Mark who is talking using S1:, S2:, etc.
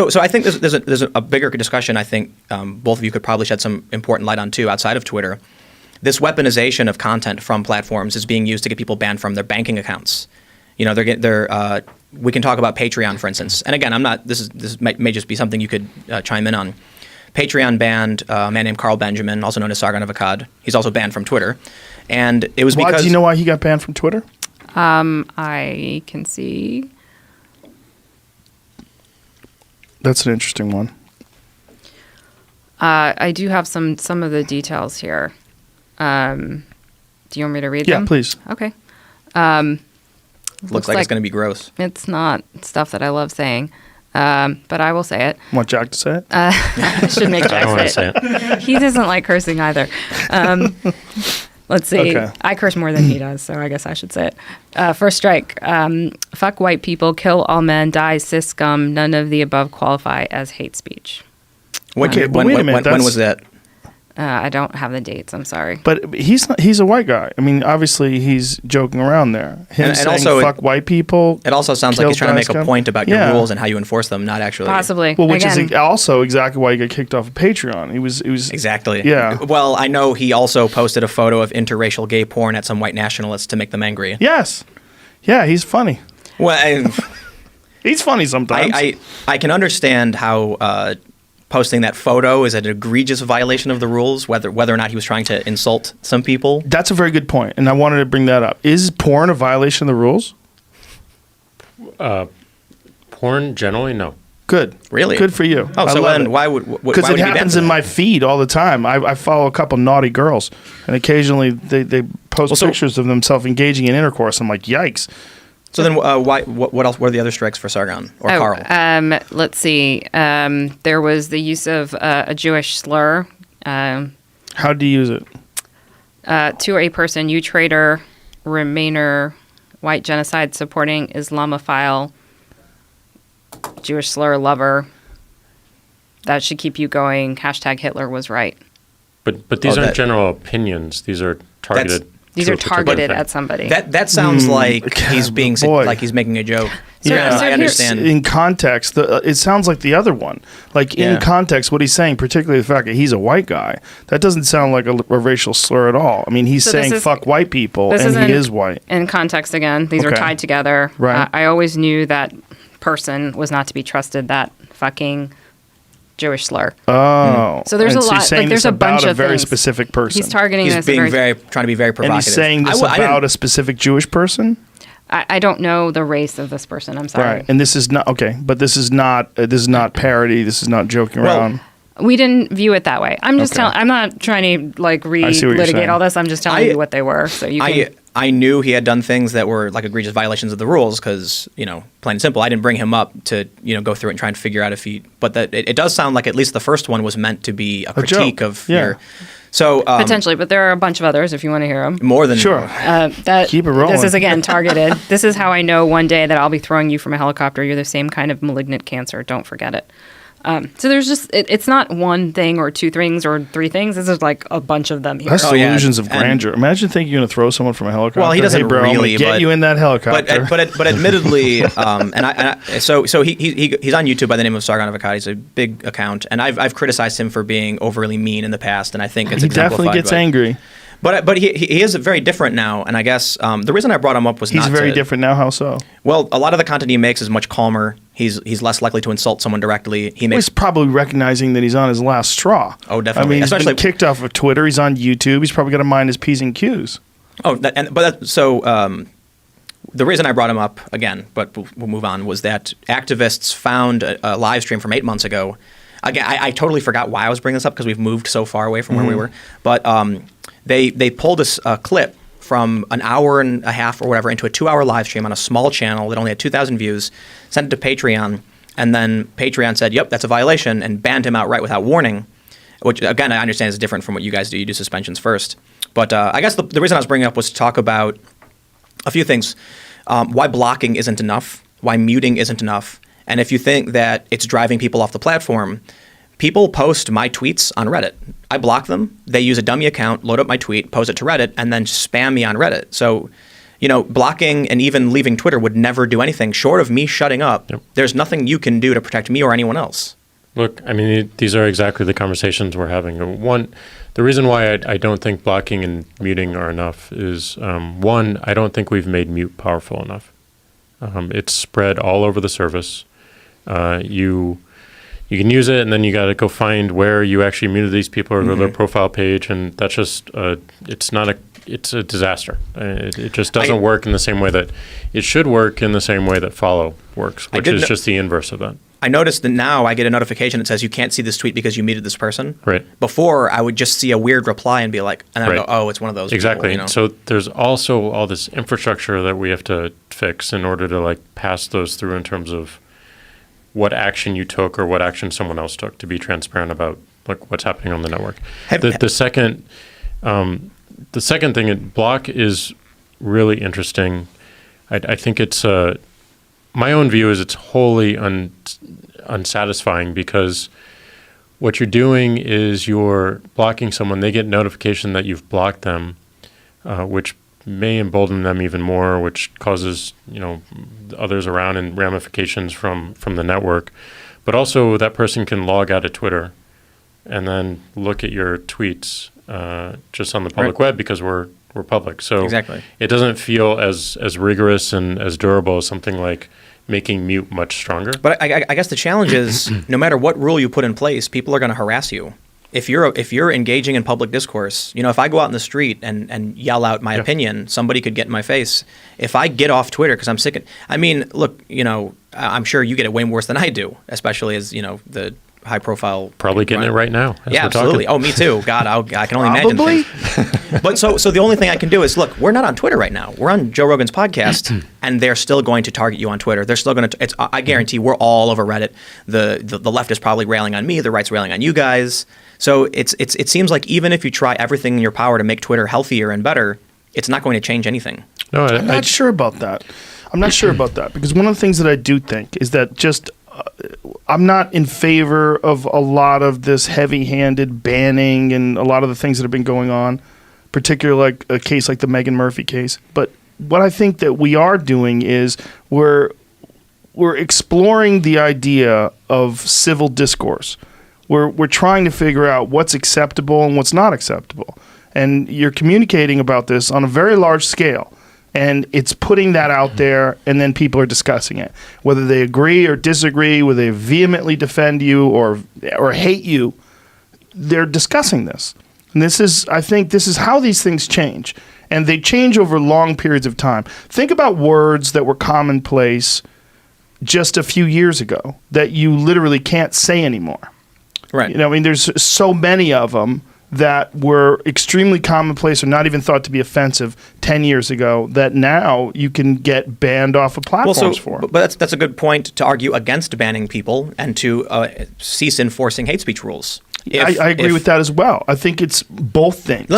S1: So I think there's a bigger discussion. I think both of you could probably shed some important light on too, outside of Twitter. This weaponization of content from platforms is being used to get people banned from their banking accounts. You know, we can talk about Patreon, for instance. And again, I'm not. This may just be something you could chime in on. Patreon banned a man named Carl Benjamin, also known as Sargon of Akkad. He's also banned from Twitter, and it was because.
S2: Do you know why he got banned from Twitter?
S3: I can see.
S2: That's an interesting one.
S3: I do have some of the details here. Do you want me to read them?
S2: Yeah, please.
S3: Okay.
S1: Looks like it's going to be gross.
S3: It's not stuff that I love saying, but I will say it.
S2: Want Jack to say it?
S3: I should make Jack say it. He doesn't like cursing either. Let's see. Okay. I curse more than he does, so I guess I should say it. First strike. Fuck white people, kill all men, die cis scum. None of the above qualify as hate speech.
S2: Okay, but wait a minute.
S1: When was that?
S3: I don't have the dates. I'm sorry.
S2: But he's a white guy. I mean, obviously he's joking around there. Him saying also, fuck white people.
S1: It also sounds like he's trying to make a point about your rules and how you enforce them, not actually.
S3: Possibly.
S2: Well, which is also exactly why he got kicked off of Patreon. He was
S1: exactly.
S2: Yeah.
S1: Well, I know he also posted a photo of interracial gay porn at some white nationalists to make them angry.
S2: Yes. Yeah, he's funny.
S1: Well,
S2: he's funny sometimes.
S1: I can understand how posting that photo is an egregious violation of the rules, whether or not he was trying to insult some people.
S2: That's a very good point, and I wanted to bring that up. Is porn a violation of the rules?
S4: Porn, generally, no.
S2: Good.
S1: Really?
S2: Good for you.
S1: Oh, so then why would
S2: because it happens in my feed all the time. I follow a couple naughty girls, and occasionally they post pictures of themselves engaging in intercourse. I'm like, yikes.
S1: So then, why? What else? What are the other strikes for Sargon or Carl?
S3: Let's see. There was the use of a Jewish slur.
S2: How do you use it?
S3: To a person, you traitor, Remainer, white genocide supporting Islamophile, Jewish slur lover. That should keep you going. Hashtag Hitler was right.
S4: But these aren't general opinions. These are targeted.
S3: These are targeted at somebody.
S1: That sounds like he's being like he's making a joke.
S2: Yeah,
S1: I understand.
S2: In context, it sounds like the other one. Like in context, what he's saying, particularly the fact that he's a white guy, that doesn't sound like a racial slur at all. I mean, he's saying fuck white people, and he is white.
S3: In context, again, these are tied together.
S2: Right.
S3: I always knew that person was not to be trusted. That fucking Jewish slur.
S2: Oh.
S3: So there's a lot. Like, there's a bunch of
S2: very
S3: things.
S2: specific person.
S3: He's targeting
S1: He's
S3: this.
S1: Being trying to be very provocative.
S2: And he's saying this about a specific Jewish person?
S3: I don't know the race of this person. I'm sorry.
S2: Right. And this is not but this is not parody. This is not joking around.
S3: We didn't view it that way. I'm just telling. I'm not trying to like relitigate all this. I'm just telling you what they were. So you can.
S1: I knew he had done things that were like egregious violations of the rules because, plain and simple, I didn't bring him up to, go through it and try and figure out if he, but that it does sound like at least the first one was meant to be a critique of your, so.
S3: Potentially, but there are a bunch of others if you want to hear them.
S1: More than.
S2: Sure.
S3: Keep it rolling. This is, again, targeted. This is how I know one day that I'll be throwing you from a helicopter. You're the same kind of malignant cancer. Don't forget it. So there's just, it's not one thing or two things or three things. This is like a bunch of them here.
S2: That's delusions of grandeur. Imagine thinking you're going to throw someone from a helicopter.
S1: Well, he doesn't
S2: bro,
S1: really
S2: get you in that helicopter.
S1: But admittedly, so he's on YouTube by the name of Sargon of Akkad. He's a big account, and I've criticized him for being overly mean in the past, and I think it's exemplified.
S2: He definitely gets angry.
S1: But he is very different now, and I guess the reason I brought him up was
S2: he's very different now. How so?
S1: Well, a lot of the content he makes is much calmer. He's less likely to insult someone directly.
S2: He's probably recognizing that he's on his last straw.
S1: Oh, definitely.
S2: I mean, he's been kicked off of Twitter. He's on YouTube. He's probably got to mind his P's and Q's.
S1: Oh, the reason I brought him up again, but we'll move on, was that activists found a live stream from 8 months ago. Again, I totally forgot why I was bringing this up because we've moved so far away from where we were. But they pulled a clip from an hour and a half or whatever into a 2-hour live stream on a small channel that only had 2,000 views, sent it to Patreon, and then Patreon said, yep, that's a violation, and banned him outright without warning, which, again, I understand is different from what you guys do. You do suspensions first. But I guess the reason I was bringing it up was to talk about a few things. Why blocking isn't enough, why muting isn't enough, and if you think that it's driving people off the platform, people post my tweets on Reddit. I block them. They use a dummy account, load up my tweet, post it to Reddit, and then spam me on Reddit. So blocking and even leaving Twitter would never do anything short of me shutting up. Yep. There's nothing you can do to protect me or anyone else.
S4: Look, I mean, these are exactly the conversations we're having. The reason why I don't think blocking and muting are enough is, one, I don't think we've made mute powerful enough. It's spread all over the service. You can use it, and then you got to go find where you actually muted these people or go to their profile page, and that's just it's a disaster. It just doesn't work in the same way that it should work in the same way that follow works, which is just the inverse of that.
S1: I noticed that now I get a notification that says you can't see this tweet because you muted this person.
S4: Right.
S1: Before, I would just see a weird reply and be like, and I go, oh, it's one of those.
S4: Exactly.
S1: People,
S4: So there's also all this infrastructure that we have to fix in order to pass those through in terms of what action you took or what action someone else took, to be transparent about what's happening on the network. The second thing, block is really interesting. I think it's my own view is it's wholly unsatisfying, because what you're doing is you're blocking someone. They get notification that you've blocked them, which may embolden them even more, which causes others around and ramifications from the network. But also that person can log out of Twitter and then look at your tweets just on the public web, because we're public. So
S1: exactly.
S4: It doesn't feel as rigorous and as durable as something like making mute much stronger.
S1: But I guess the challenge is, no matter what rule you put in place, people are going to harass you. If you're engaging in public discourse, if I go out in the street and yell out my opinion, somebody could get in my face. If I get off Twitter because I'm sick look, I'm sure you get it way worse than I do, especially as, the high profile.
S4: Probably getting it right now.
S1: Yeah, absolutely. Oh, me too. God, I can only imagine things. But so the only thing I can do is, look, we're not on Twitter right now. We're on Joe Rogan's podcast, and they're still going to target you on Twitter. They're still going to. I guarantee we're all over Reddit. The left is probably railing on me. The right's railing on you guys. So it seems like even if you try everything in your power to make Twitter healthier and better, it's not going to change anything.
S2: No, I'm not sure about that. Because one of the things that I do think is that I'm not in favor of a lot of this heavy-handed banning and a lot of the things that have been going on, particularly like a case like the Meghan Murphy case. But what I think that we are doing is we're exploring the idea of civil discourse. We're trying to figure out what's acceptable and what's not acceptable. And you're communicating about this on a very large scale. And it's putting that out there, and then people are discussing it. Whether they agree or disagree, whether they vehemently defend you or hate you, they're discussing this. And I think this is how these things change. And they change over long periods of time. Think about words that were commonplace just a few years ago that you literally can't say anymore.
S1: Right.
S2: There's so many of them that were extremely commonplace or not even thought to be offensive 10 years ago that now you can get banned off of platforms for.
S1: But that's a good point to argue against banning people and to cease enforcing hate speech rules.
S2: I agree with that as well. I think it's both things.